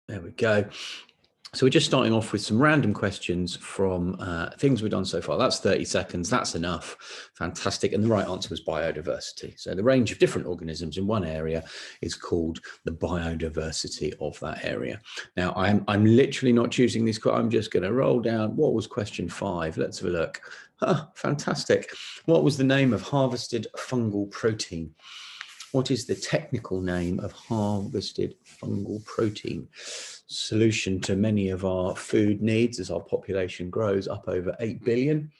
There we go. So we're just starting off with some random questions from things we've done so far. That's 30 seconds. That's enough. Fantastic. And the right answer was biodiversity. So the range of different organisms in one area is called the biodiversity of that area. Now, I'm literally not choosing these. I'm just going to roll down. What was question 5? Let's have a look. Fantastic. What was the name of harvested fungal protein? What is the technical name of harvested fungal protein? Solution to many of our food needs as our population grows up over 8 billion.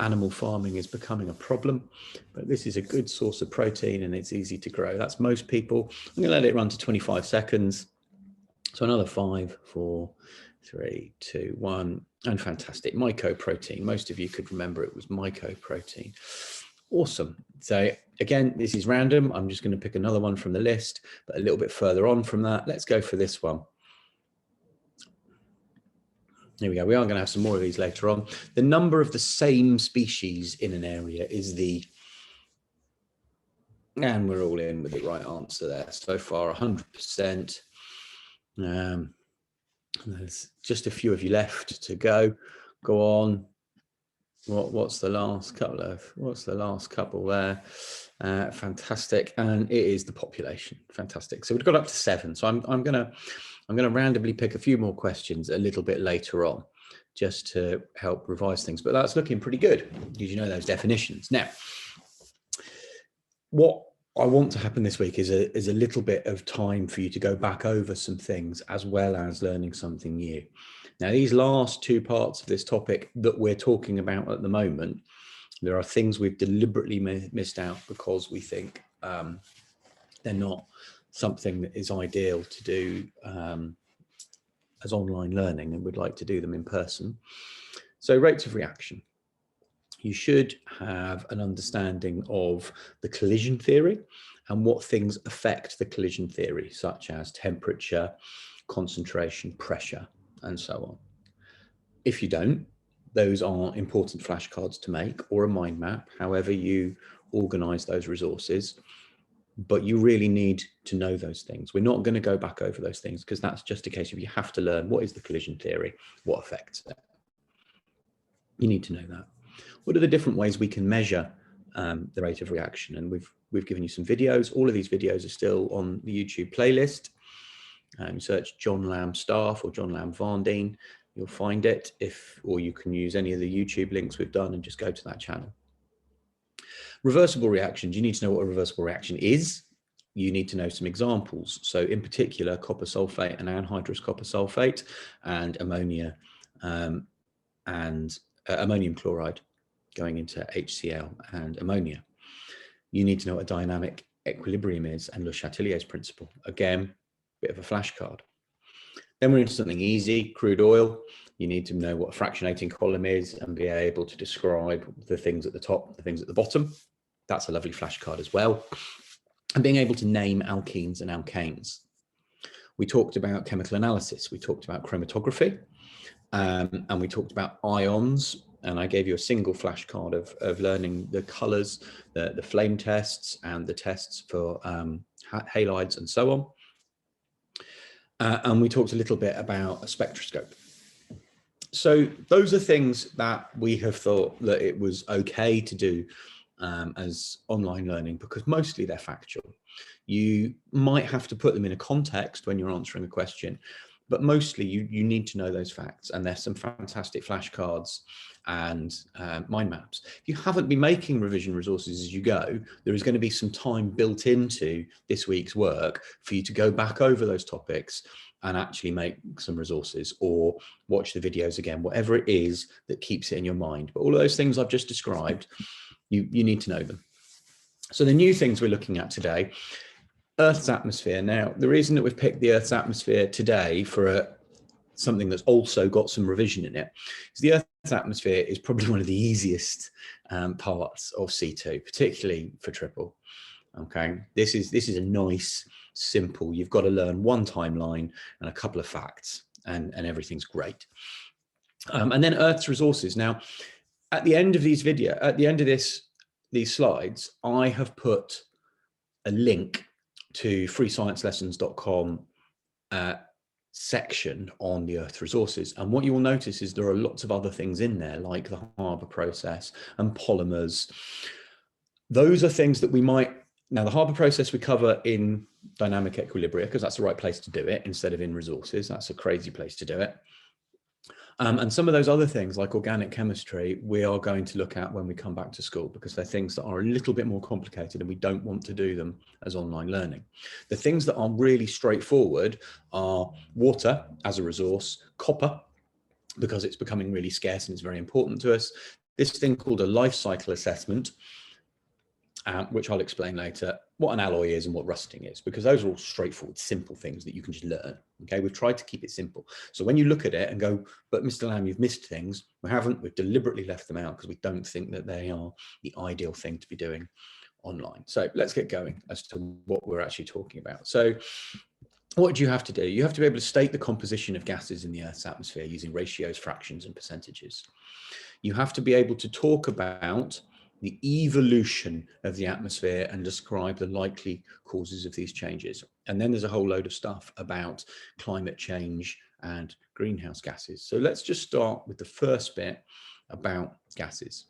Animal farming is becoming a problem, but this is a good source of protein and it's easy to grow. That's most people. I'm going to let it run to 25 seconds. So another 5, 4, 3, 2, 1, and fantastic. Mycoprotein. Most of you could remember it was mycoprotein. Awesome. So again, this is random. I'm just going to pick another one from the list, but a little bit further on from that. Let's go for this one. Here we go. We are going to have some more of these later on. The number of the same species in an area is the, and we're all in with the right answer there. So far, 100%. There's just a few of you left to go. Go on. What's the last couple of? What's the last couple there? Fantastic, and it is the population. Fantastic. So we've got up to 7. So I'm gonna randomly pick a few more questions a little bit later on, just to help revise things. But that's looking pretty good because you know those definitions. Now, what I want to happen this week is a little bit of time for you to go back over some things as well as learning something new. Now, these last 2 parts of this topic that we're talking about at the moment, there are things we've deliberately missed out because we think they're not something that is ideal to do as online learning, and we'd like to do them in person. So rates of reaction. You should have an understanding of the collision theory and what things affect the collision theory, such as temperature, concentration, pressure, and so on. If you don't, those are important flashcards to make, or a mind map, however you organize those resources. But you really need to know those things. We're not going to go back over those things because that's just a case of you have to learn what is the collision theory, what affects it. You need to know that. What are the different ways we can measure the rate of reaction? And we've given you some videos. All of these videos are still on the YouTube playlist. Search John Lamb Staff or John Lamb Varndine. You'll find it, or you can use any of the YouTube links we've done and just go to that channel. Reversible reactions. You need to know what a reversible reaction is. You need to know some examples. So in particular, copper sulfate and anhydrous copper sulfate, and ammonia and ammonium chloride going into HCl and ammonia. You need to know what a dynamic equilibrium is and Le Chatelier's principle. Again, bit of a flashcard. Then we're into something easy, crude oil. You need to know what a fractionating column is and be able to describe the things at the top, the things at the bottom. That's a lovely flashcard as well. And being able to name alkenes and alkanes. We talked about chemical analysis. We talked about chromatography, and we talked about ions. And I gave you a single flashcard of learning the colors, the flame tests, and the tests for halides and so on. And we talked a little bit about a spectroscope. So those are things that we have thought that it was okay to do as online learning because mostly they're factual. You might have to put them in a context when you're answering a question, but mostly you need to know those facts, and there's some fantastic flashcards and mind maps. If you haven't been making revision resources as you go, there is going to be some time built into this week's work for you to go back over those topics and actually make some resources or watch the videos again, whatever it is that keeps it in your mind. But all of those things I've just described, you need to know them. So the new things we're looking at today, Earth's atmosphere. Now, the reason that we've picked the Earth's atmosphere today for something that's also got some revision in it is the Earth's atmosphere is probably one of the easiest parts of C2, particularly for triple. Okay, this is a nice, simple, you've got to learn one timeline and a couple of facts and everything's great. And then Earth's resources. Now, at the end of these these slides, I have put a link to freesciencelessons.com section on the Earth resources. And what you will notice is there are lots of other things in there, like the Haber process and polymers. Those are things that we might, now the Haber process we cover in dynamic equilibria, because that's the right place to do it instead of in resources. That's a crazy place to do it. And some of those other things like organic chemistry, we are going to look at when we come back to school, because they're things that are a little bit more complicated and we don't want to do them as online learning. The things that are really straightforward are water as a resource, copper, because it's becoming really scarce and it's very important to us. This thing called a life cycle assessment, which I'll explain later, what an alloy is and what rusting is, because those are all straightforward, simple things that you can just learn. Okay, we've tried to keep it simple. So when you look at it and go, but Mr. Lamb, you've missed things, we haven't, we've deliberately left them out because we don't think that they are the ideal thing to be doing online. So let's get going as to what we're actually talking about. So what do you have to do? You have to be able to state the composition of gases in the Earth's atmosphere using ratios, fractions, and percentages. You have to be able to talk about the evolution of the atmosphere and describe the likely causes of these changes. And then there's a whole load of stuff about climate change and greenhouse gases. So let's just start with the first bit about gases,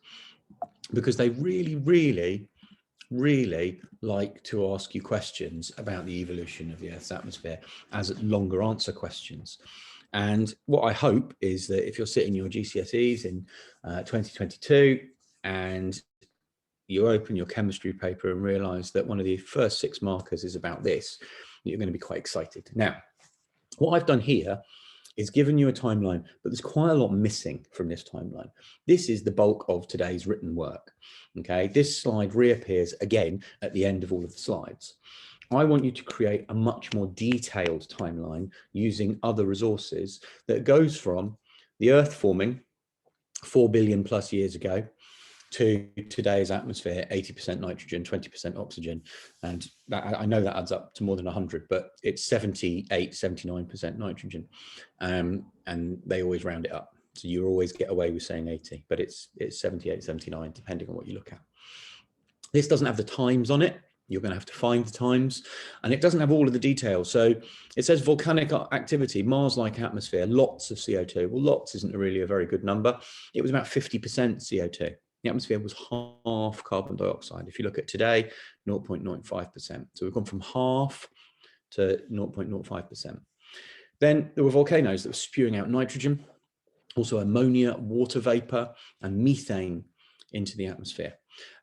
because they really like to ask you questions about the evolution of the Earth's atmosphere as longer answer questions. And what I hope is that if you're sitting your GCSEs in 2022 and you open your chemistry paper and realize that one of the first 6 markers is about this, you're going to be quite excited. Now, what I've done here is given you a timeline, but there's quite a lot missing from this timeline. This is the bulk of today's written work. Okay, this slide reappears again at the end of all of the slides. I want you to create a much more detailed timeline using other resources that goes from the Earth forming 4 billion plus years ago to today's atmosphere, 80% nitrogen, 20% oxygen. And I know that adds up to more than 100, but it's 78, 79% nitrogen. And they always round it up. So you always get away with saying 80, but it's 78, 79, depending on what you look at. This doesn't have the times on it. You're going to have to find the times, and it doesn't have all of the details. So it says volcanic activity, Mars-like atmosphere, lots of CO2. Well, lots isn't really a very good number. It was about 50% CO2. The atmosphere was half carbon dioxide. If you look at today, 0.05%. So we've gone from half to 0.05%. Then there were volcanoes that were spewing out nitrogen, also ammonia, water vapor, and methane into the atmosphere.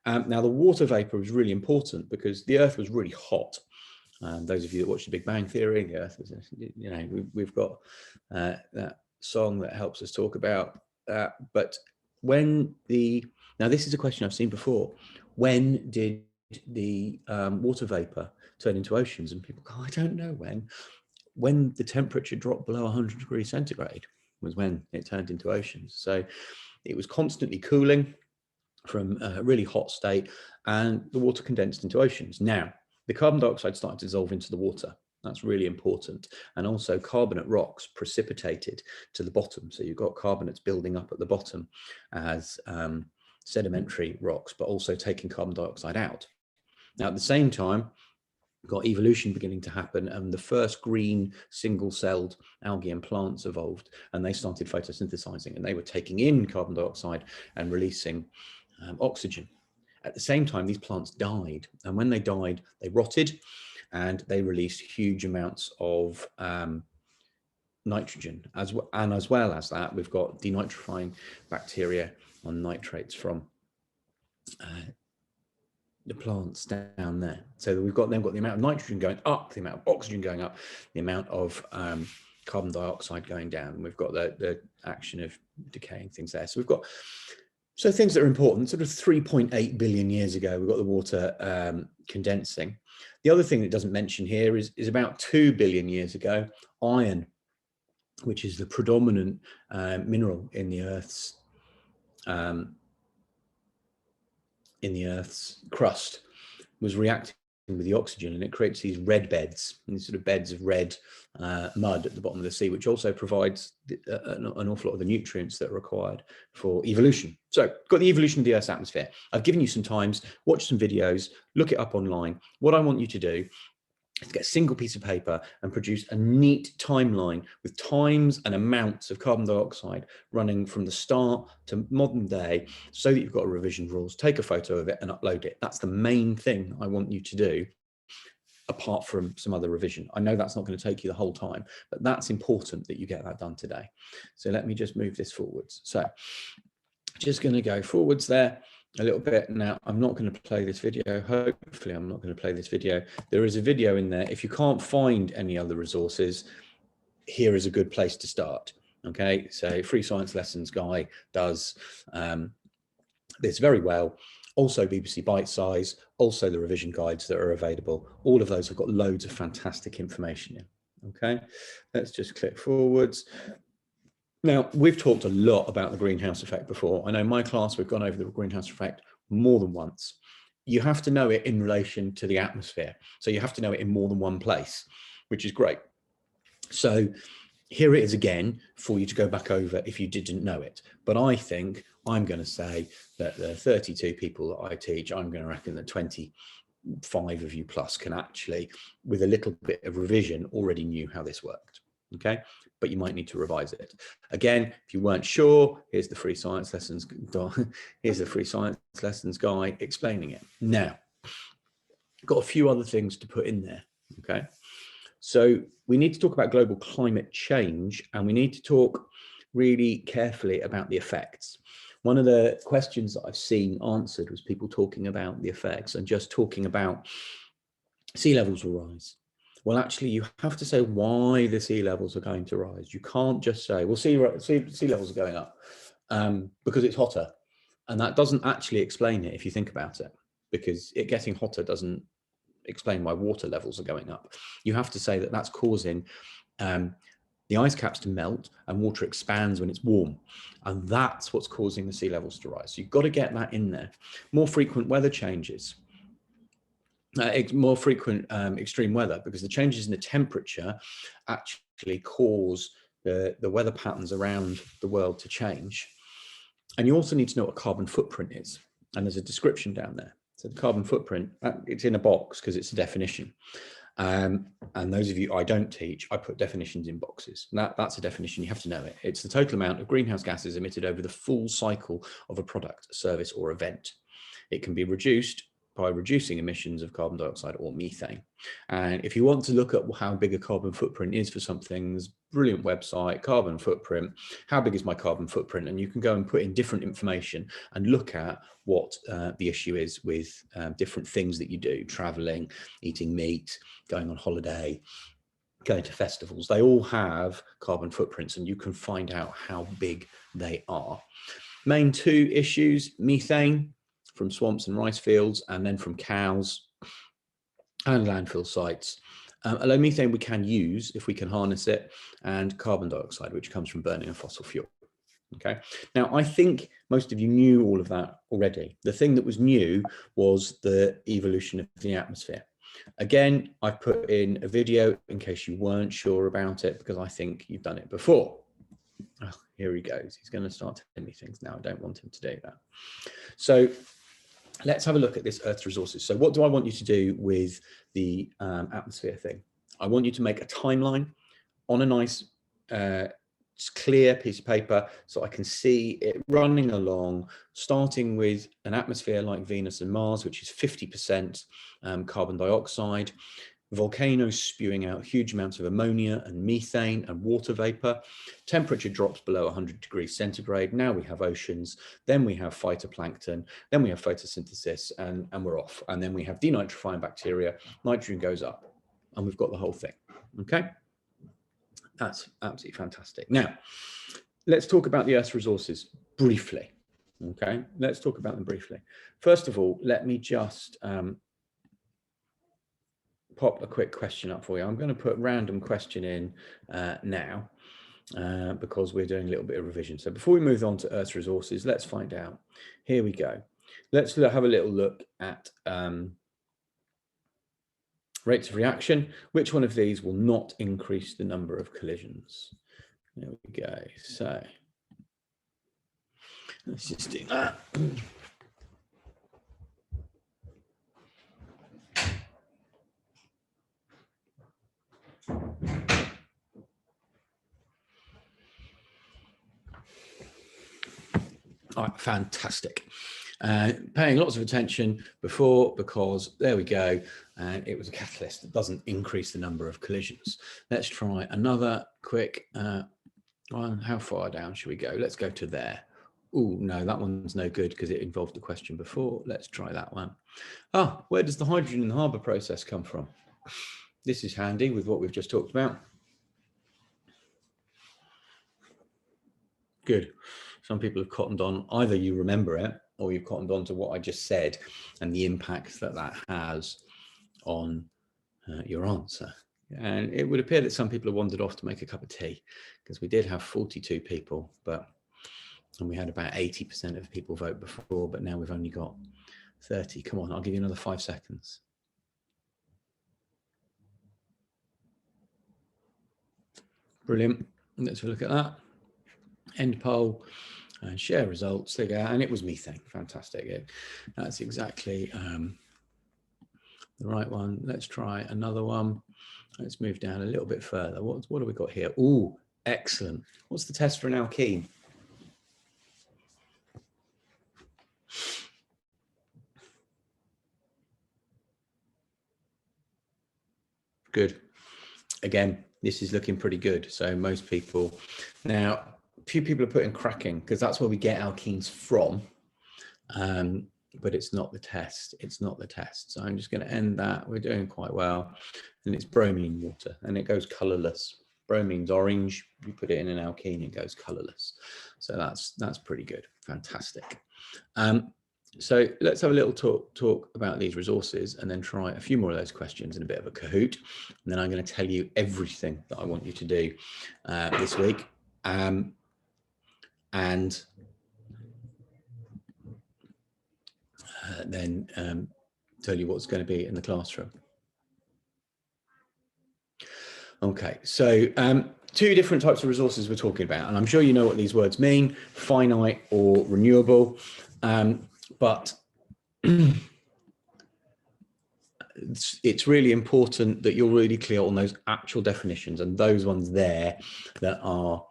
Now, the water vapor was really important because the Earth was really hot. Those of you that watch The Big Bang Theory, the Earth was, you know, we've got that song that helps us talk about that. But when now this is a question I've seen before. When did the water vapor turn into oceans? And people go, I don't know when. When the temperature dropped below 100 degrees centigrade was when it turned into oceans. So it was constantly cooling from a really hot state, and the water condensed into oceans. Now, the carbon dioxide started to dissolve into the water. That's really important. And also carbonate rocks precipitated to the bottom. So you've got carbonates building up at the bottom as sedimentary rocks, but also taking carbon dioxide out. Now, at the same time, we've got evolution beginning to happen, and the first green single-celled algae and plants evolved, and they started photosynthesizing, and they were taking in carbon dioxide and releasing oxygen. At the same time, these plants died, and when they died, they rotted, and they released huge amounts of nitrogen. As well as that, we've got denitrifying bacteria on nitrates from the plants down there. So we've got the amount of nitrogen going up, the amount of oxygen going up, the amount of carbon dioxide going down. We've got the action of decaying things there. So we've got things that are important. Sort of 3.8 billion years ago, we've got the water condensing. The other thing that doesn't mention here is about 2 billion years ago, iron, which is the predominant mineral in the Earth's crust, was reacting with the oxygen, and it creates these red beds, these sort of beds of red mud at the bottom of the sea, which also provides an awful lot of the nutrients that are required for evolution. So got the evolution of the Earth's atmosphere. I've given you some times, watch some videos, look it up online. What I want you to do is get a single piece of paper and produce a neat timeline with times and amounts of carbon dioxide running from the start to modern day, so that you've got a revision rules, take a photo of it and upload it. That's the main thing I want you to do, apart from some other revision. I know that's not going to take you the whole time, but that's important that you get that done today. So let me just move this forwards. So just going to go forwards there a little bit. Now, I'm not going to play this video. Hopefully, I'm not going to play this video. There is a video in there. If you can't find any other resources, here is a good place to start. Okay, so Free Science Lessons guy does this very well. Also BBC Bite Size, also the revision guides that are available. All of those have got loads of fantastic information in. Okay, let's just click forwards. Now, we've talked a lot about the greenhouse effect before. I know in my class, we've gone over the greenhouse effect more than once. You have to know it in relation to the atmosphere. So you have to know it in more than one place, which is great. So here it is again for you to go back over if you didn't know it. But I think I'm going to say that the 32 people that I teach, I'm going to reckon that 25 of you plus can actually, with a little bit of revision, already knew how this worked. Okay, but you might need to revise it. Again, if you weren't sure, here's the Free Science Lessons. Here's the Free Science Lessons guide explaining it. Now, got a few other things to put in there. Okay, so we need to talk about global climate change, and we need to talk really carefully about the effects. One of the questions that I've seen answered was people talking about the effects and just talking about sea levels will rise. Well, actually, you have to say why the sea levels are going to rise. You can't just say, well, sea levels are going up because it's hotter. And that doesn't actually explain it if you think about it, because it getting hotter doesn't explain why water levels are going up. You have to say that that's causing the ice caps to melt and water expands when it's warm. And that's what's causing the sea levels to rise. So you've got to get that in there. More frequent weather changes. More frequent extreme weather, because the changes in the temperature actually cause the weather patterns around the world to change. And you also need to know what a carbon footprint is. And there's a description down there. So the carbon footprint, it's in a box because it's a definition. And those of you I don't teach, I put definitions in boxes. That's a definition, you have to know it. It's the total amount of greenhouse gases emitted over the full cycle of a product, service, or event. It can be reduced by reducing emissions of carbon dioxide or methane. And if you want to look at how big a carbon footprint is for something, there's a brilliant website, carbon footprint, how big is my carbon footprint? And you can go and put in different information and look at what the issue is with different things that you do, traveling, eating meat, going on holiday, going to festivals. They all have carbon footprints and you can find out how big they are. Main two issues: methane from swamps and rice fields, and then from cows and landfill sites. Although methane we can use if we can harness it, and carbon dioxide, which comes from burning a fossil fuel. Okay, now I think most of you knew all of that already. The thing that was new was the evolution of the atmosphere. Again, I've put in a video in case you weren't sure about it, because I think you've done it before. Oh, here he goes. He's going to start telling me things now. I don't want him to do that. So let's have a look at this Earth's resources. So what do I want you to do with the atmosphere thing? I want you to make a timeline on a nice clear piece of paper so I can see it running along, starting with an atmosphere like Venus and Mars, which is 50% carbon dioxide, volcanoes spewing out huge amounts of ammonia and methane and water vapor. Temperature drops below 100 degrees centigrade. Now we have oceans, then we have phytoplankton, then we have photosynthesis, and we're off. And then we have denitrifying bacteria, nitrogen goes up, and we've got the whole thing. Okay, that's absolutely fantastic. Now, let's talk about the Earth's resources briefly. Okay, let's talk about them briefly. First of all, let me just pop a quick question up for you. I'm going to put a random question in now because we're doing a little bit of revision. So before we move on to Earth's resources, let's find out. Here we go. Let's have a little look at rates of reaction. Which one of these will not increase the number of collisions? There we go. So let's just do that. All right, fantastic. Paying lots of attention before, because there we go. And it was a catalyst that doesn't increase the number of collisions. Let's try another quick one. How far down should we go? Let's go to there. Oh, no, that one's no good because it involved the question before. Let's try that one. Ah, where does the hydrogen in the Haber process come from? This is handy with what we've just talked about. Good. Some people have cottoned on, either you remember it or you've cottoned on to what I just said and the impact that that has on your answer. And it would appear that some people have wandered off to make a cup of tea, because we did have 42 people, and we had about 80% of people vote before, but now we've only got 30. Come on, I'll give you another 5 seconds. Brilliant. Let's have a look at that. End poll and share results. There you go. And it was methane. Fantastic. Yeah, that's exactly the right one. Let's try another one. Let's move down a little bit further. What have we got here? Oh, excellent. What's the test for an alkene? Good. Again, this is looking pretty good. So most people, now a few people are putting cracking because that's where we get alkenes from. But it's not the test. It's not the test. So I'm just going to end that. We're doing quite well. And it's bromine water and it goes colorless. Bromine's orange. You put it in an alkene, it goes colorless. So that's pretty good. Fantastic. So let's have a little talk about these resources and then try a few more of those questions in a bit of a Kahoot. And then I'm going to tell you everything that I want you to do this week. Then tell you what's going to be in the classroom. Okay, so 2 different types of resources we're talking about, and I'm sure you know what these words mean, finite or renewable, but it's really important that you're really clear on those actual definitions and those ones there that are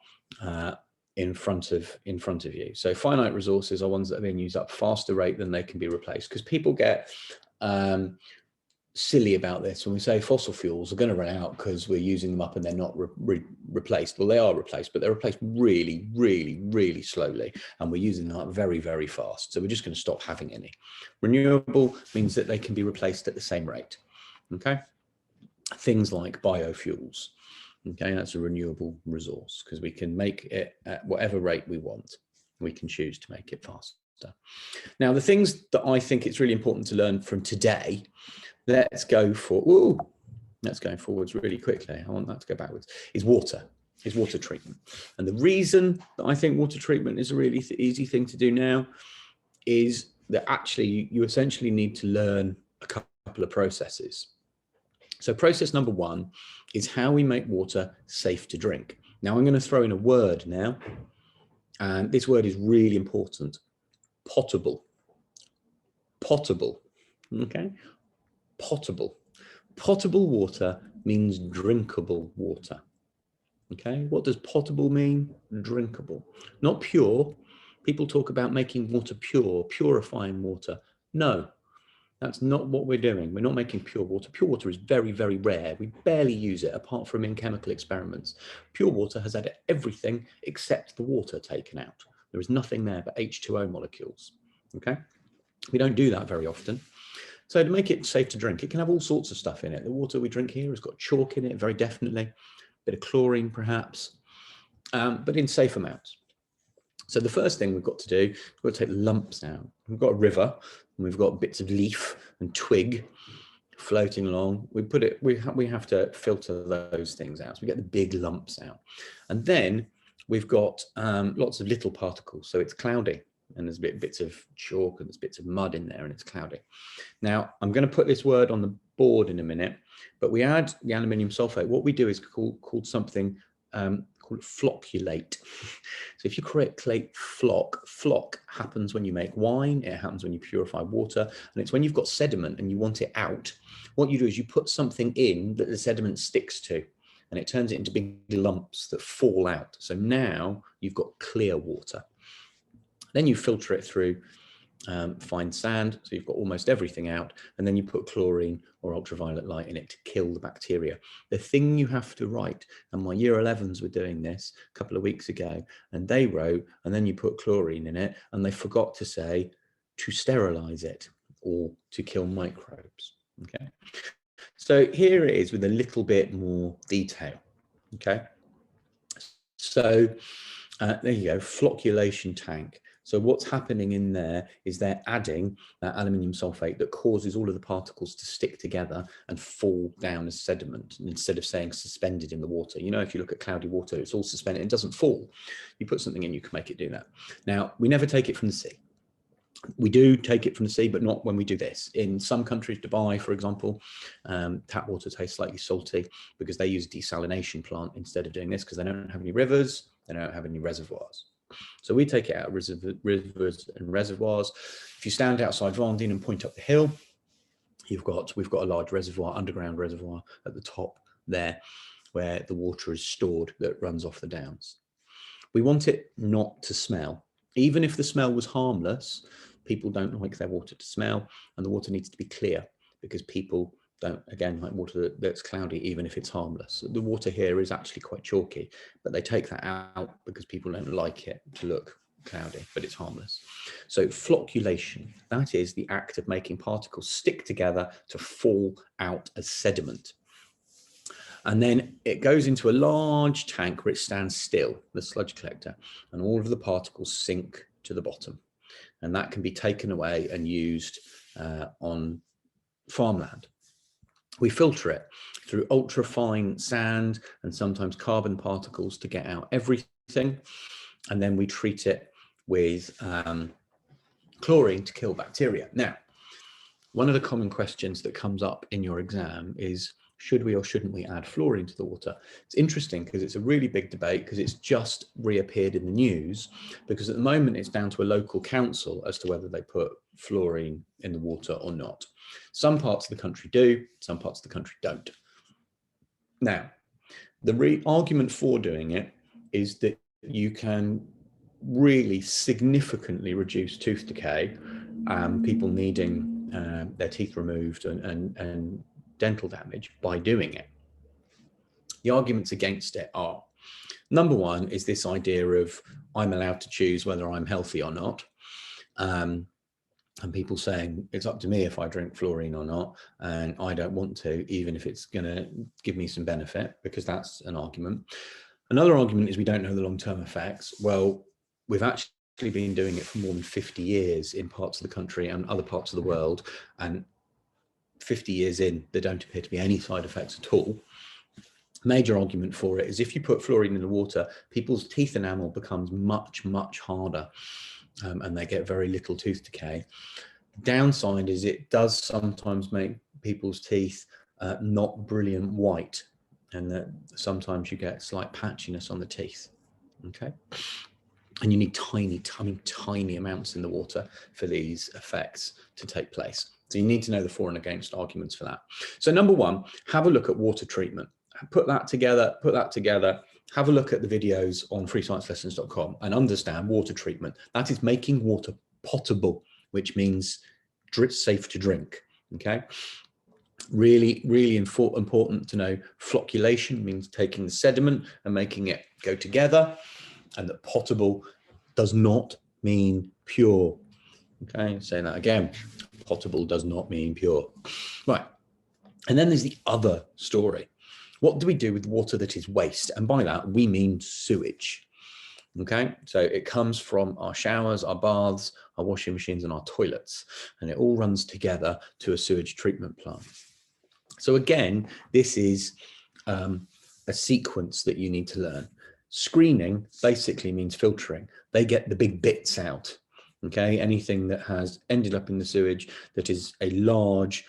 in front of you. So finite resources are ones that are being used at a faster rate than they can be replaced, because people get silly about this when we say fossil fuels are going to run out because we're using them up and they're not replaced. Well, they are replaced, but they're replaced really, really, really slowly, and we're using them up very, very fast. So we're just going to stop having any. Renewable means that they can be replaced at the same rate. Okay, things like biofuels. Okay, that's a renewable resource because we can make it at whatever rate we want. We can choose to make it faster. Now, the things that I think it's really important to learn from today, let's go forwards really quickly. I want that to go backwards. Is water treatment. And the reason that I think water treatment is a really easy thing to do now is that actually you essentially need to learn a couple of processes. So process number 1 is how we make water safe to drink. Now I'm going to throw in a word now, and this word is really important. Potable. Okay. Potable water means drinkable water. Okay, what does potable mean? Drinkable, not pure. People talk about making water pure, purifying water. No, that's not what we're doing. We're not making pure water. Pure water is very, very rare. We barely use it apart from in chemical experiments. Pure water has had everything except the water taken out. There is nothing there but H2O molecules. Okay, we don't do that very often. So to make it safe to drink, it can have all sorts of stuff in it. The water we drink here has got chalk in it, very definitely, a bit of chlorine perhaps, but in safe amounts. So the first thing we've got to do, we've got to take the lumps out. We've got a river, and we've got bits of leaf and twig floating along. We have to filter those things out. So we get the big lumps out. And then we've got lots of little particles. So it's cloudy. And there's bits of chalk and there's bits of mud in there and it's cloudy. Now, I'm going to put this word on the board in a minute, but we add the aluminium sulfate. What we do is called something called flocculate. So if you create flock happens when you make wine, it happens when you purify water, and it's when you've got sediment and you want it out. What you do is you put something in that the sediment sticks to, and it turns it into big lumps that fall out. So now you've got clear water. Then you filter it through fine sand, so you've got almost everything out, and then you put chlorine or ultraviolet light in it to kill the bacteria. The thing you have to write, and my year 11s were doing this a couple of weeks ago, and they wrote, and then you put chlorine in it, and they forgot to say to sterilize it or to kill microbes. Okay, so here it is with a little bit more detail. Okay, so there you go, flocculation tank. So what's happening in there is they're adding that aluminium sulfate that causes all of the particles to stick together and fall down as sediment, instead of saying suspended in the water. You know, if you look at cloudy water, it's all suspended, it doesn't fall. You put something in, you can make it do that. Now, we never take it from the sea. We do take it from the sea, but not when we do this. In some countries, Dubai, for example, tap water tastes slightly salty because they use a desalination plant instead of doing this, because they don't have any rivers, they don't have any reservoirs. So we take it out of rivers and reservoirs. If you stand outside Vendine and point up the hill, we've got a large reservoir, underground reservoir at the top there, where the water is stored that runs off the downs. We want it not to smell. Even if the smell was harmless, people don't like their water to smell, and the water needs to be clear, because people don't, again, like water that's cloudy, even if it's harmless. The water here is actually quite chalky, but they take that out because people don't like it to look cloudy, but it's harmless. So flocculation, that is the act of making particles stick together to fall out as sediment. And then it goes into a large tank where it stands still, the sludge collector, and all of the particles sink to the bottom. And that can be taken away and used on farmland. We filter it through ultrafine sand and sometimes carbon particles to get out everything. And then we treat it with chlorine to kill bacteria. Now, one of the common questions that comes up in your exam is, should we or shouldn't we add fluorine to the water? It's interesting because it's a really big debate, because it's just reappeared in the news, because at the moment it's down to a local council as to whether they put fluorine in the water or not. Some parts of the country do, some parts of the country don't. Now, the argument for doing it is that you can really significantly reduce tooth decay, people needing their teeth removed and dental damage by doing it. The arguments against it are, number one is this idea of I'm allowed to choose whether I'm healthy or not. And people saying it's up to me if I drink fluorine or not, and I don't want to, even if it's going to give me some benefit, because that's an argument. Another argument is we don't know the long-term effects. Well, we've actually been doing it for more than 50 years in parts of the country and other parts of the world, and 50 years in, there don't appear to be any side effects at all. Major argument for it is if you put fluorine in the water, people's teeth enamel becomes much, much harder, and they get very little tooth decay. Downside is it does sometimes make people's teeth not brilliant white, and that sometimes you get slight patchiness on the teeth. Okay. And you need tiny amounts in the water for these effects to take place. So you need to know the for and against arguments for that. So number one, have a look at water treatment. Put that together, have a look at the videos on freesciencelessons.com and understand water treatment. That is making water potable, which means safe to drink, okay? Really important to know flocculation means taking the sediment and making it go together, and that potable does not mean pure. Okay, say that again. Potable does not mean pure. Right. And then there's the other story. What do we do with water that is waste? And by that, we mean sewage. Okay, so it comes from our showers, our baths, our washing machines, and our toilets, and it all runs together to a sewage treatment plant. So again, this is a sequence that you need to learn. Screening basically means filtering. They get the big bits out. Okay, anything that has ended up in the sewage that is a large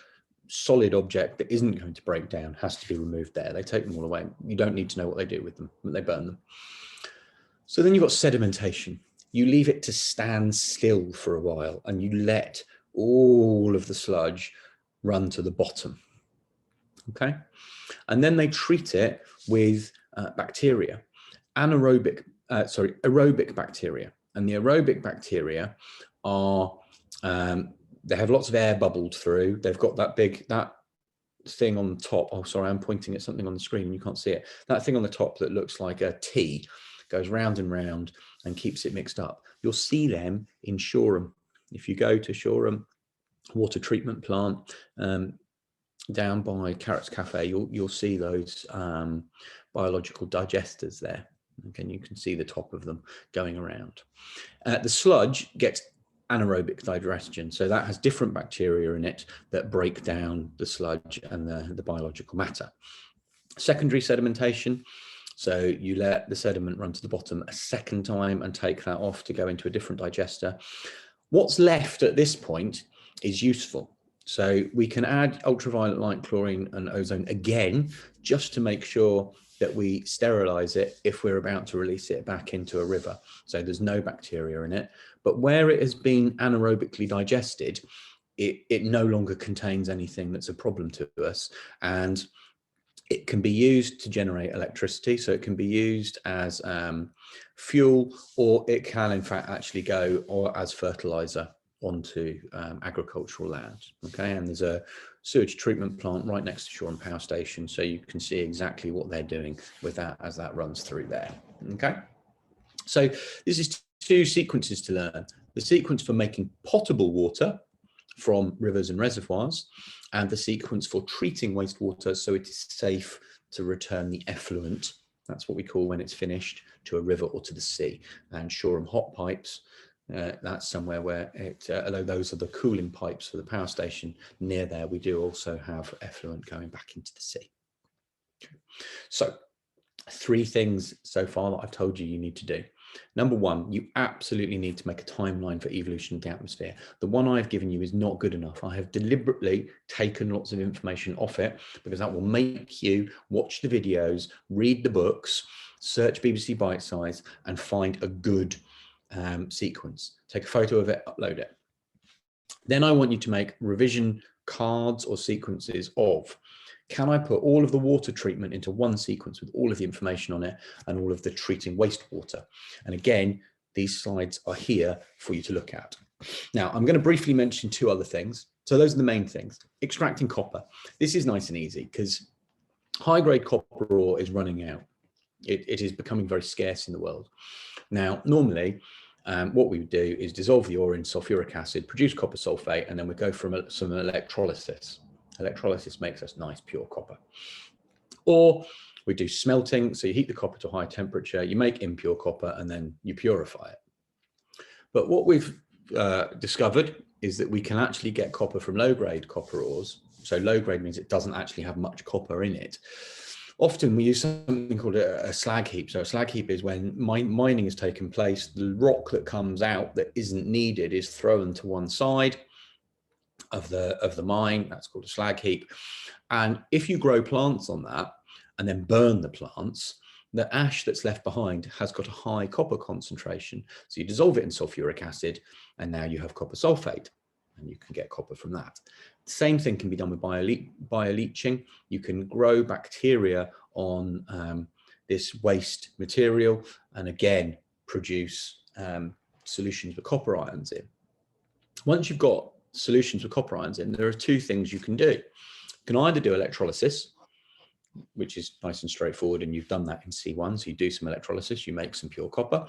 solid object that isn't going to break down has to be removed there. They take them all away. You don't need to know what they do with them, but they burn them. So then you've got sedimentation. You leave it to stand still for a while and you let all of the sludge run to the bottom. Okay, and then they treat it with bacteria, aerobic bacteria. And the aerobic bacteria are, they have lots of air bubbled through. They've got that thing on the top. Oh, sorry, I'm pointing at something on the screen and you can't see it. That thing on the top that looks like a T goes round and round and keeps it mixed up. You'll see them in Shoreham. If you go to Shoreham water treatment plant down by Carrots Cafe, you'll see those biological digesters there. Okay, you can see the top of them going around. The sludge gets anaerobic digestion, so that has different bacteria in it that break down the sludge and the biological matter. Secondary sedimentation, so you let the sediment run to the bottom a second time and take that off to go into a different digester. What's left at this point is useful. So we can add ultraviolet light, chlorine and ozone again, just to make sure that we sterilize it if we're about to release it back into a river. So there's no bacteria in it, but where it has been anaerobically digested, it no longer contains anything that's a problem to us. And it can be used to generate electricity. So it can be used as fuel, or it can in fact actually go or as fertilizer onto agricultural land. Okay, and there's a sewage treatment plant right next to Shoreham Power Station, so you can see exactly what they're doing with that as that runs through there. Okay, so this is two sequences to learn: the sequence for making potable water from rivers and reservoirs, and the sequence for treating wastewater so it is safe to return the effluent, that's what we call when it's finished, to a river or to the sea. And Shoreham hot pipes, that's somewhere where it, although those are the cooling pipes for the power station, near there we do also have effluent going back into the sea. Okay. So 3 things so far that I've told you need to do. Number 1, you absolutely need to make a timeline for evolution of the atmosphere. The one I've given you is not good enough. I have deliberately taken lots of information off it because that will make you watch the videos, read the books, search BBC Bite Size and find a good sequence. Take a photo of it, upload it. Then I want you to make revision cards or sequences of, can I put all of the water treatment into one sequence with all of the information on it and all of the treating wastewater? And again, these slides are here for you to look at. Now, I'm going to briefly mention 2 other things. So those are the main things. Extracting copper. This is nice and easy because high-grade copper ore is running out. It is becoming very scarce in the world. Now, normally, what we would do is dissolve the ore in sulfuric acid, produce copper sulfate, and then we go from some electrolysis. Electrolysis makes us nice, pure copper. Or we do smelting, so you heat the copper to a high temperature, you make impure copper, and then you purify it. But what we've discovered is that we can actually get copper from low-grade copper ores. So low-grade means it doesn't actually have much copper in it. Often we use something called a slag heap. So a slag heap is when mining has taken place, the rock that comes out that isn't needed is thrown to one side of the mine. That's called a slag heap. And if you grow plants on that and then burn the plants, the ash that's left behind has got a high copper concentration. So you dissolve it in sulfuric acid and now you have copper sulfate and you can get copper from that. The same thing can be done with bioleaching. You can grow bacteria on this waste material and again produce solutions with copper ions in. Once you've got solutions with copper ions in, there are 2 things you can do. You can either do electrolysis, which is nice and straightforward, and you've done that in C1, so you do some electrolysis, you make some pure copper,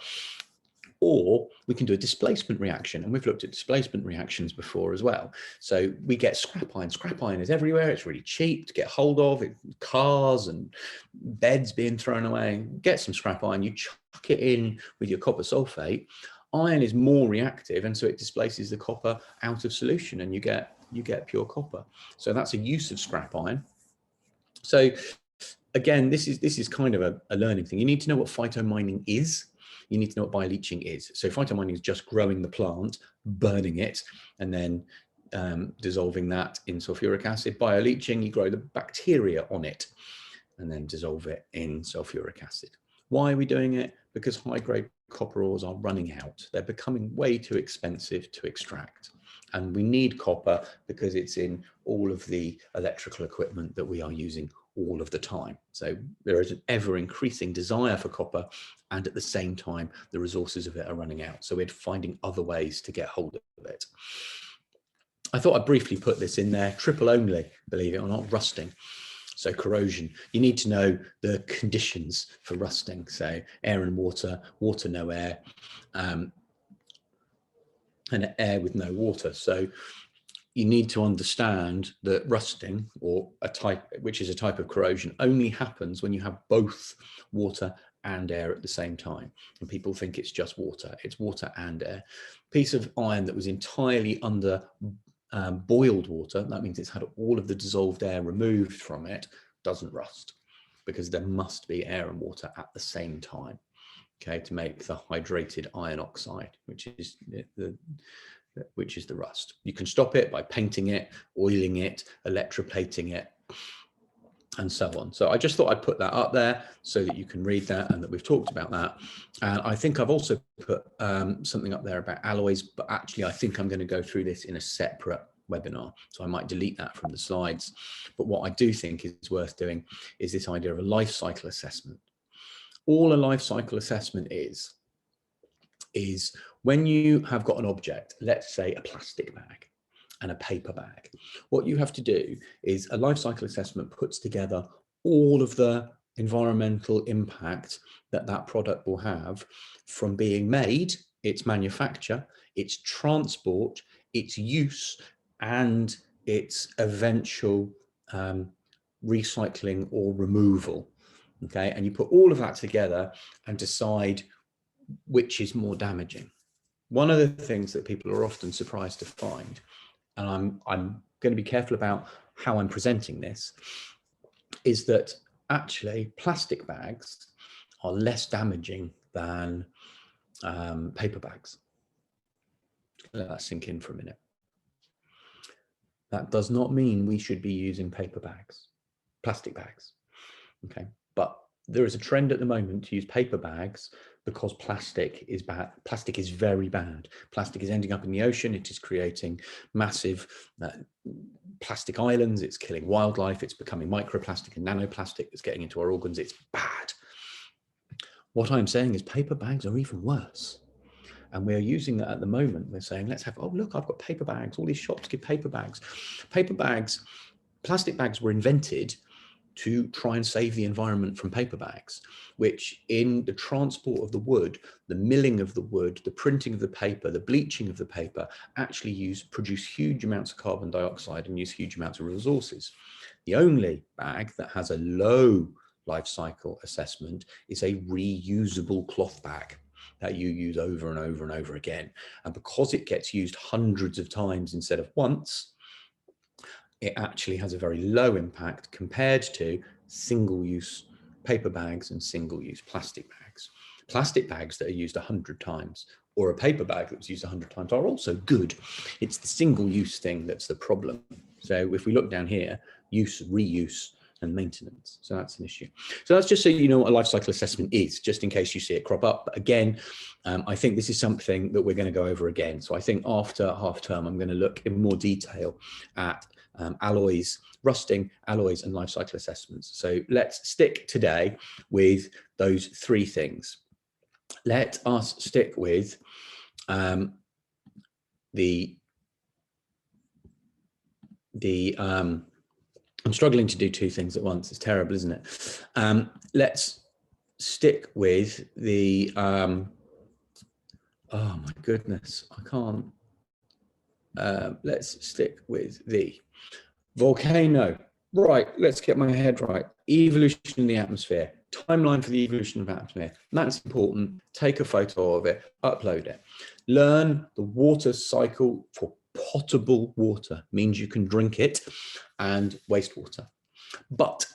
or we can do a displacement reaction, and we've looked at displacement reactions before as well. So we get scrap iron. Scrap iron is everywhere. It's really cheap to get hold of. Cars and beds being thrown away. Get some scrap iron, you chuck it in with your copper sulfate. Iron is more reactive, and so it displaces the copper out of solution, and you get pure copper. So that's a use of scrap iron. So again, this is kind of a learning thing. You need to know what phytomining is. You need to know what bioleaching is. So phytomining is just growing the plant, burning it, and then dissolving that in sulfuric acid. Bioleaching, you grow the bacteria on it and then dissolve it in sulfuric acid. Why are we doing it? Because high-grade copper ores are running out. They're becoming way too expensive to extract. And we need copper because it's in all of the electrical equipment that we are using all of the time. So there is an ever increasing desire for copper, and at the same time, the resources of it are running out. So we're finding other ways to get hold of it. I thought I'd briefly put this in there, triple only, believe it or not, rusting. So corrosion, you need to know the conditions for rusting. So air and water, water, no air, and air with no water. So you need to understand that rusting, or a type, which is a type of corrosion, only happens when you have both water and air at the same time. And people think it's just water. It's water and air. Piece of iron that was entirely under boiled water, that means it's had all of the dissolved air removed from it, doesn't rust, because there must be air and water at the same time, okay, to make the hydrated iron oxide, which is the rust. You can stop it by painting it, oiling it, electroplating it, and so on. So I just thought I'd put that up there so that you can read that and that we've talked about that. And I think I've also put something up there about alloys, but actually I think I'm going to go through this in a separate webinar. So I might delete that from the slides. But what I do think is worth doing is this idea of a life cycle assessment. All a life cycle assessment is when you have got an object, let's say a plastic bag and a paper bag, what you have to do is a life cycle assessment puts together all of the environmental impact that that product will have from being made, its manufacture, its transport, its use, and its eventual recycling or removal. Okay, and you put all of that together and decide which is more damaging. One of the things that people are often surprised to find, and I'm going to be careful about how I'm presenting this, is that actually plastic bags are less damaging than paper bags. Let that sink in for a minute. That does not mean we should be using paper bags, plastic bags, okay? But there is a trend at the moment to use paper bags because plastic is bad. Plastic is very bad. Plastic is ending up in the ocean. It is creating massive plastic islands. It's killing wildlife. It's becoming microplastic and nanoplastic that's getting into our organs. It's bad. What I'm saying is paper bags are even worse. And we're using that at the moment. We're saying, let's have, oh, look, I've got paper bags. All these shops give paper bags. Paper bags, plastic bags were invented to try and save the environment from paper bags, which in the transport of the wood, the milling of the wood, the printing of the paper, the bleaching of the paper, actually produce huge amounts of carbon dioxide and use huge amounts of resources. The only bag that has a low life cycle assessment is a reusable cloth bag that you use over and over and over again. And because it gets used hundreds of times instead of once, it actually has a very low impact compared to single-use paper bags and single-use plastic bags. Plastic bags that are used 100 times or a paper bag that's used 100 times are also good. It's the single-use thing that's the problem. So if we look down here, use, reuse, and maintenance. So that's an issue. So that's just so you know what a life cycle assessment is, just in case you see it crop up. But again, I think this is something that we're going to go over again. So I think after half term, I'm going to look in more detail at alloys, rusting, alloys, and life cycle assessments. So let's stick today with those three things. Let us stick with I'm struggling to do two things at once. It's terrible, isn't it? Let's stick with the, oh my goodness, I can't. Let's stick with the volcano. Right, let's get my head right. Evolution in the atmosphere, timeline for the evolution of the atmosphere. That's important. Take a photo of it, upload it. Learn the water cycle for potable water, means you can drink it, and wastewater. But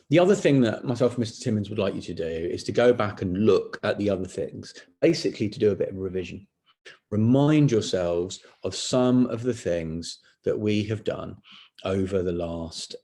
the other thing that myself and Mr. Timmins would like you to do is to go back and look at the other things, basically to do a bit of revision. Remind yourselves of some of the things that we have done over the last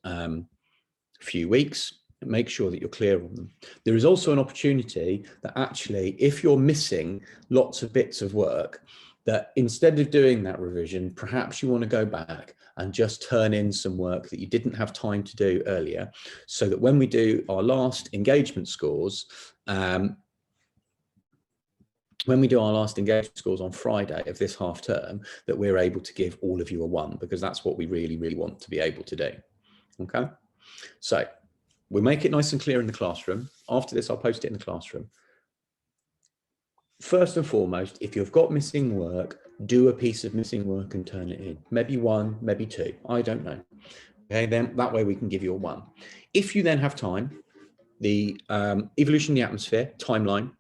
few weeks. Make sure that you're clear on them. There is also an opportunity that actually, if you're missing lots of bits of work, that instead of doing that revision, perhaps you want to go back and just turn in some work that you didn't have time to do earlier, so that when we do our last engagement scores, on Friday of this half term, that we're able to give all of you a 1, because that's what we really, really want to be able to do. Okay, so we'll make it nice and clear in the classroom. After this, I'll post it in the classroom. First and foremost, if you've got missing work, do a piece of missing work and turn it in. Maybe 1, maybe 2, I don't know. Okay, then that way we can give you a 1. If you then have time, the evolution of the atmosphere, timeline,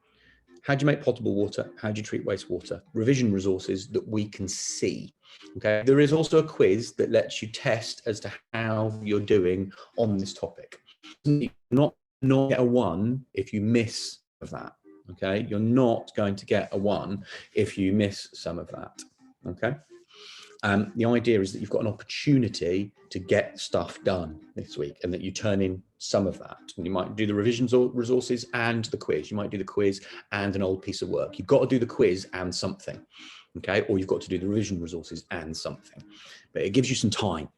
how do you make potable water? How do you treat wastewater? Revision resources that we can see. Okay, there is also a quiz that lets you test as to how you're doing on this topic. You're not get a 1 if you miss of that. Okay, you're not going to get a 1 if you miss some of that. Okay, the idea is that you've got an opportunity to get stuff done this week, and that you turn in some of that. And you might do the revisions or resources and the quiz. You might do the quiz and an old piece of work. You've got to do the quiz and something, okay? Or you've got to do the revision resources and something. But it gives you some time.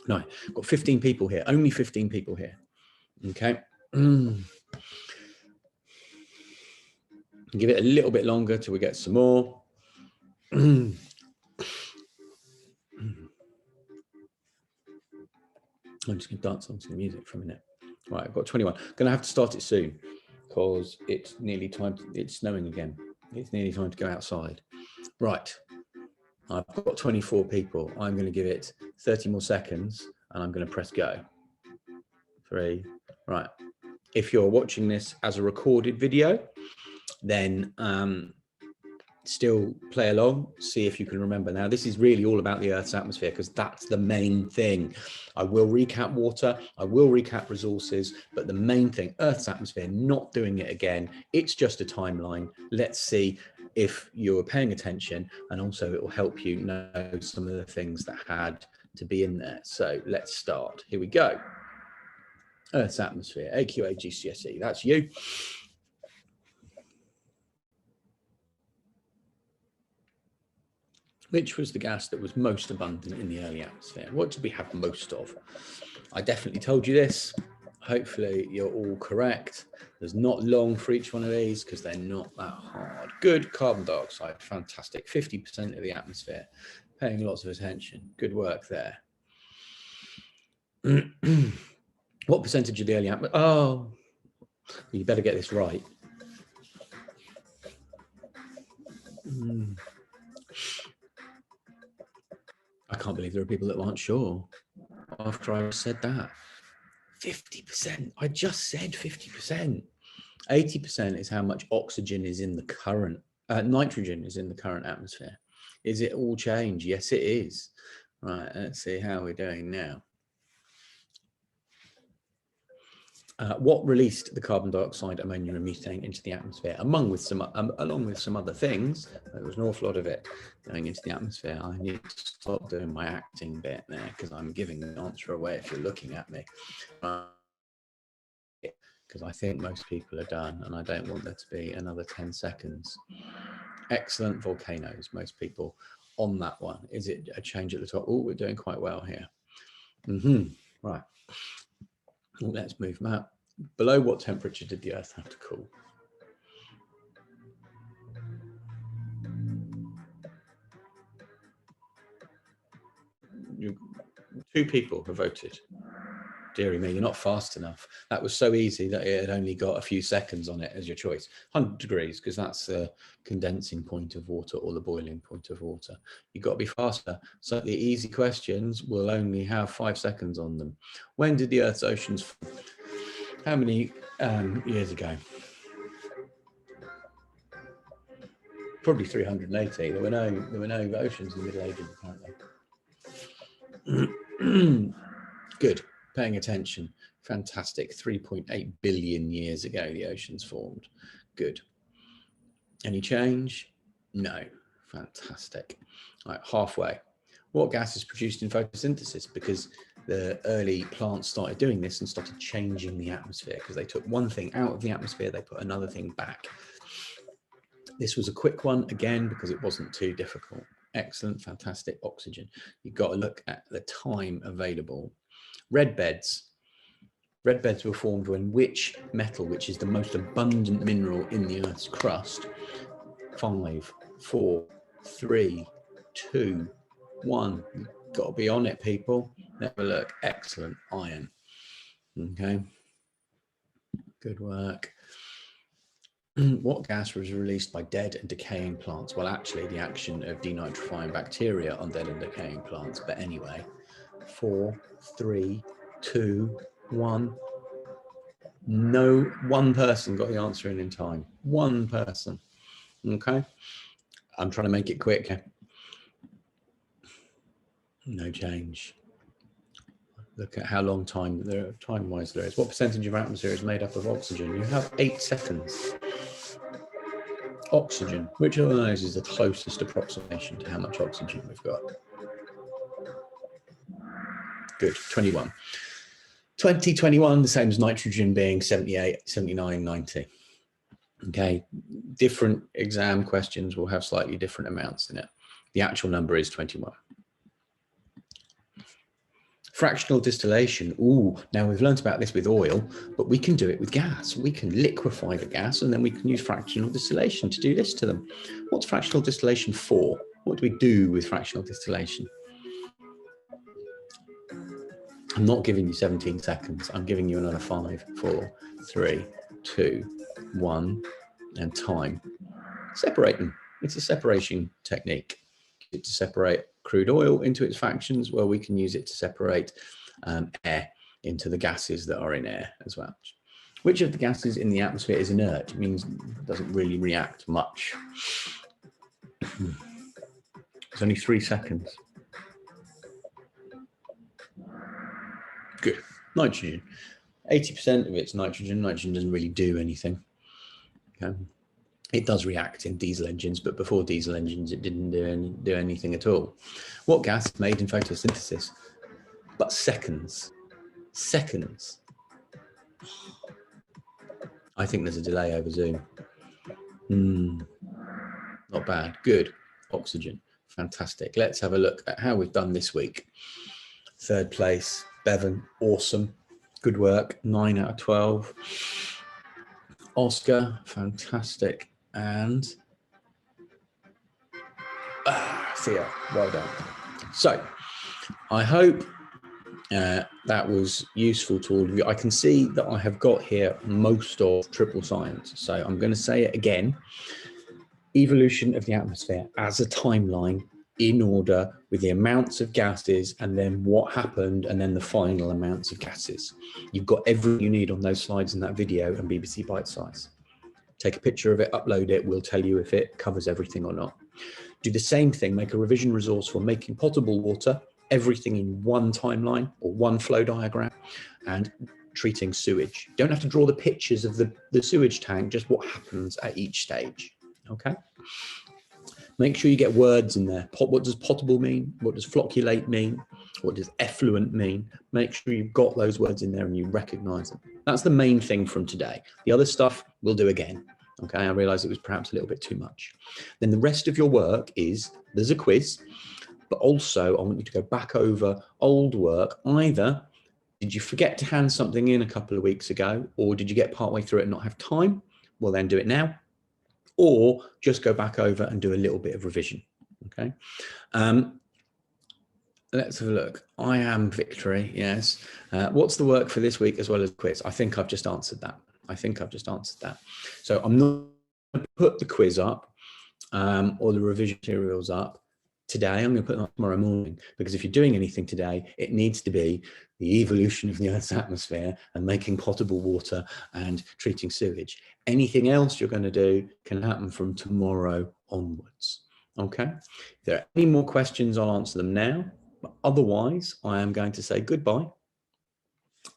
No, I've got 15 people here, only 15 people here, okay? Give it a little bit longer till we get some more. I'm just going to dance on some music for a minute. Right, I've got 21. Going to have to start it soon because it's nearly time. It's snowing again. It's nearly time to go outside. Right, I've got 24 people. I'm going to give it 30 more seconds and I'm going to press go. 3, right. If you're watching this as a recorded video, then still play along, see if you can remember. Now, this is really all about the Earth's atmosphere, because that's the main thing. I will recap water, I will recap resources, but the main thing, Earth's atmosphere, not doing it again. It's just a timeline. Let's see if you're paying attention, and also it will help you know some of the things that had to be in there. So let's start. Here we go. Earth's atmosphere, AQA GCSE, that's you. Which was the gas that was most abundant in the early atmosphere? What did we have most of? I definitely told you this. Hopefully you're all correct. There's not long for each one of these because they're not that hard. Good, carbon dioxide, fantastic. 50% of the atmosphere, paying lots of attention. Good work there. What percentage of the early atmosphere? Oh, you better get this right. I can't believe there are people that aren't sure after I said that. 50%, I just said 50%. 80% is how much oxygen is in the current, nitrogen is in the current atmosphere. Is it all change? Yes, it is. Right, let's see how we're doing now. What released the carbon dioxide, ammonia and methane into the atmosphere, along with some other things? There was an awful lot of it going into the atmosphere. I need to stop doing my acting bit there because I'm giving the answer away if you're looking at me. Because I think most people are done and I don't want there to be another 10 seconds. Excellent. Volcanoes, most people on that one. Is it a change at the top? Oh, we're doing quite well here. Right. Let's move map. Below what temperature did the Earth have to cool? Two people have voted. Deary me, you're not fast enough. That was so easy that it had only got a few seconds on it as your choice. 100 degrees, because that's the condensing point of water or the boiling point of water. You've got to be faster. So the easy questions will only have 5 seconds on them. When did the Earth's oceans form? How many years ago? Probably 380. There were no oceans in the Middle Ages, apparently. Good. Paying attention. Fantastic. 3.8 billion years ago, the oceans formed. Good. Any change? No. Fantastic. All right, halfway. What gas is produced in photosynthesis? Because the early plants started doing this and started changing the atmosphere because they took one thing out of the atmosphere, they put another thing back. This was a quick one, again, because it wasn't too difficult. Excellent, fantastic. Oxygen. You've got to look at the time available. Red beds. Red beds were formed when which metal, which is the most abundant mineral in the Earth's crust? 5, 4, 3, 2, 1. You've got to be on it, people. Have a look. Excellent. Iron. Okay. Good work. What gas was released by dead and decaying plants? Well, actually, the action of denitrifying bacteria on dead and decaying plants. But anyway, 4, 3, 2, 1. No, one person got the answer in time. One person. Okay. I'm trying to make it quick. No change. Look at how long time-wise there is. What percentage of atmosphere is made up of oxygen? You have 8 seconds. Oxygen. Which of those is the closest approximation to how much oxygen we've got? Good. 21. 2021, the same as nitrogen being 78, 79, 90. Okay. Different exam questions will have slightly different amounts in it. The actual number is 21. Fractional distillation. Ooh, now we've learned about this with oil, but we can do it with gas. We can liquefy the gas and then we can use fractional distillation to do this to them. What's fractional distillation for? What do we do with fractional distillation? I'm not giving you 17 seconds. I'm giving you another 5, 4, 3, 2, 1, and time. Separate them. It's a separation technique. To separate crude oil into its fractions, well, we can use it to separate air into the gases that are in air as well. Which of the gases in the atmosphere is inert? It means it doesn't really react much. It's only 3 seconds. Good. Nitrogen. 80% of it's nitrogen. Nitrogen doesn't really do anything. Okay. It does react in diesel engines, but before diesel engines, it didn't do anything at all. What gas is made in photosynthesis? But seconds. Seconds. I think there's a delay over Zoom. Not bad. Good. Oxygen. Fantastic. Let's have a look at how we've done this week. 3rd place, Bevan. Awesome. Good work. 9 out of 12. Oscar. Fantastic. And Thea, well done. So I hope that was useful to all of you. I can see that I have got here most of triple science. So I'm going to say it again. Evolution of the atmosphere as a timeline in order with the amounts of gases and then what happened and then the final amounts of gases. You've got everything you need on those slides in that video and BBC Bite Size. Take a picture of it, upload it, we'll tell you if it covers everything or not. Do the same thing, make a revision resource for making potable water, everything in one timeline or one flow diagram, and treating sewage. You don't have to draw the pictures of the sewage tank, just what happens at each stage, okay? Make sure you get words in there. What does potable mean? What does flocculate mean? What does effluent mean? Make sure you've got those words in there and you recognize them. That's the main thing from today. The other stuff we'll do again. Okay, I realized it was perhaps a little bit too much. Then the rest of your work is, there's a quiz, but also I want you to go back over old work. Either did you forget to hand something in a couple of weeks ago, or did you get partway through it and not have time? Well, then do it now. Or just go back over and do a little bit of revision, okay? Let's have a look. I am Victory, yes. What's the work for this week as well as quiz? I think I've just answered that. So I'm not going to put the quiz up or the revision materials up today. I'm going to put them up tomorrow morning, because if you're doing anything today, it needs to be the evolution of the Earth's atmosphere and making potable water and treating sewage. Anything else you're going to do can happen from tomorrow onwards. Okay? If there are any more questions, I'll answer them now. But otherwise, I am going to say goodbye.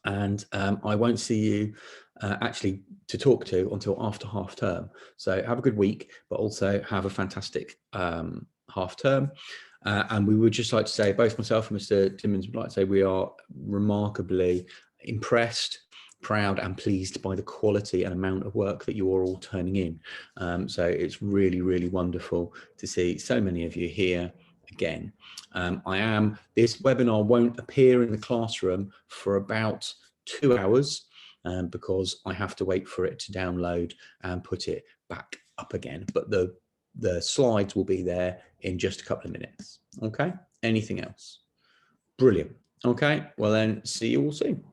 And I won't see you actually to talk to until after half term. So have a good week, but also have a fantastic half term. And we would just like to say, both myself and Mr. Timmins would like to say we are remarkably impressed proud and pleased by the quality and amount of work that you are all turning in. So it's really, really wonderful to see so many of you here again. This webinar won't appear in the classroom for about 2 hours because I have to wait for it to download and put it back up again. But the slides will be there in just a couple of minutes. Okay, anything else? Brilliant. Okay, well then, see you all soon.